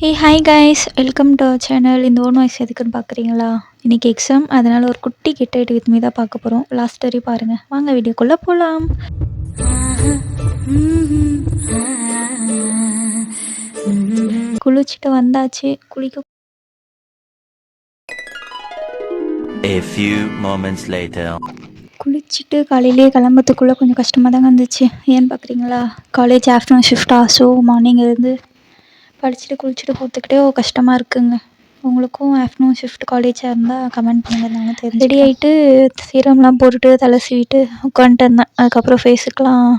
Hi guys, welcome to our channel. இந்த own voice எதுக்குன்னு பார்க்குறீங்களா? இன்றைக்கி எக்ஸாம், அதனால் ஒரு குட்டி கிட்ட வித் மீ தான் பார்க்க போகிறோம். லாஸ்ட் வரையும் பாருங்கள். வாங்க வீடியோக்குள்ளே போகலாம். குளிச்சுட்டு வந்தாச்சு. A few moments later. குளிச்சுட்டு காலையிலேயே கிளம்புறதுக்குள்ளே கொஞ்சம் கஷ்டமாக தாங்க இருந்துச்சு. ஏன்னு பார்க்குறீங்களா? காலேஜ் ஆஃப்டர்நூன் ஷிஃப்டா, ஸோ மார்னிங் இருந்து படிச்சுட்டு குளிச்சுட்டு போகிறதுக்கிட்டே கஷ்டமாக இருக்குங்க. உங்களுக்கும் ஆஃப்டர்நூன் ஷிஃப்ட் காலேஜாக இருந்தால் கமெண்ட் பண்ணுங்கள், நாங்கள் தெரிஞ்சு. ரெடி ஆகிட்டு சீரம்லாம் போட்டுட்டு தலை சீவிட்டு உட்காந்துட்டு இருந்தேன். அதுக்கப்புறம் ஃபேஸுக்கெலாம்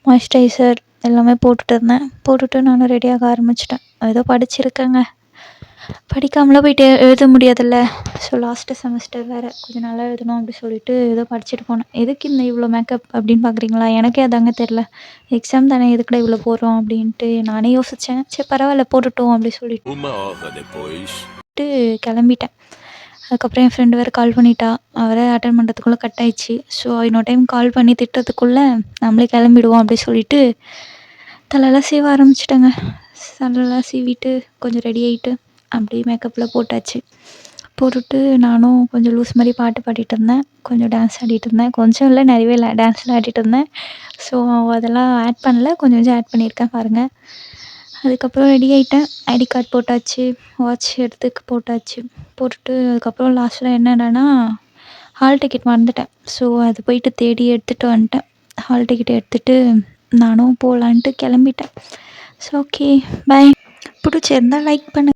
மாய்ஸ்சரைசர் எல்லாமே போட்டுட்டு நானும் ரெடியாக ஆரம்பிச்சிட்டேன். ஏதோ படிச்சிருக்கேங்க, படிக்காமலாம் போயிட்டு எழுத முடியாதுல்ல. ஸோ லாஸ்ட்டு செமஸ்டர் வேறு, கொஞ்சம் நல்லா எழுதணும் அப்படி சொல்லிட்டு ஏதோ படிச்சுட்டு போனேன். எதுக்கு இந்த இவ்வளோ மேக்கப் அப்படின்னு பார்க்குறீங்களா? எனக்கே அதாங்க தெரில. எக்ஸாம் தானே, எதுக்குடா இவ்வளோ போடுறோம் அப்படின்ட்டு நானே யோசித்தேன். சரி பரவாயில்ல போட்டுட்டோம் அப்படி சொல்லிட்டு கிளம்பிட்டேன். அதுக்கப்புறம் என் ஃப்ரெண்டு வேறு கால் பண்ணிட்டா. அவரை அட்டன் பண்ணுறதுக்குள்ளே கட் ஆயிடுச்சு. ஸோ இன்னொரு டைம் கால் பண்ணி திட்டுறதுக்குள்ளே நம்மளே கிளம்பிடுவோம் அப்படி சொல்லிட்டு தலையெல்லாம் சீவ ஆரம்பிச்சிட்டேங்க. தலையெல்லாம் சீவிட்டு கொஞ்சம் ரெடி ஆகிட்டு அப்படியே மேக்கப்பில் போட்டுட்டு நானும் கொஞ்சம் லூஸ் மாதிரி பாட்டு பாடிட்டு இருந்தேன். கொஞ்சம் டான்ஸ் ஆடிட்டு இருந்தேன். கொஞ்சம் இல்லை, நிறையவே இல்லை, டான்ஸ்லாம் ஆடிட்டு இருந்தேன். ஸோ அதெல்லாம் ஆட் பண்ணல, கொஞ்சம் ஆட் பண்ணியிருக்கேன் பாருங்கள். அதுக்கப்புறம் ரெடி ஆகிட்டேன். ஐடி கார்டு போட்டாச்சு, வாட்ச் போட்டுட்டு அதுக்கப்புறம் லாஸ்ட்டில் என்னடானா ஹால் டிக்கெட் மறந்துட்டேன். ஸோ அது போயிட்டு தேடி எடுத்துகிட்டு வந்துட்டேன். ஹால் டிக்கெட் எடுத்துகிட்டு நானும் போகலான்ட்டு கிளம்பிட்டேன். So okay, bye. பிடிச்சிருந்தா லைக் பண்ணுங்கள்.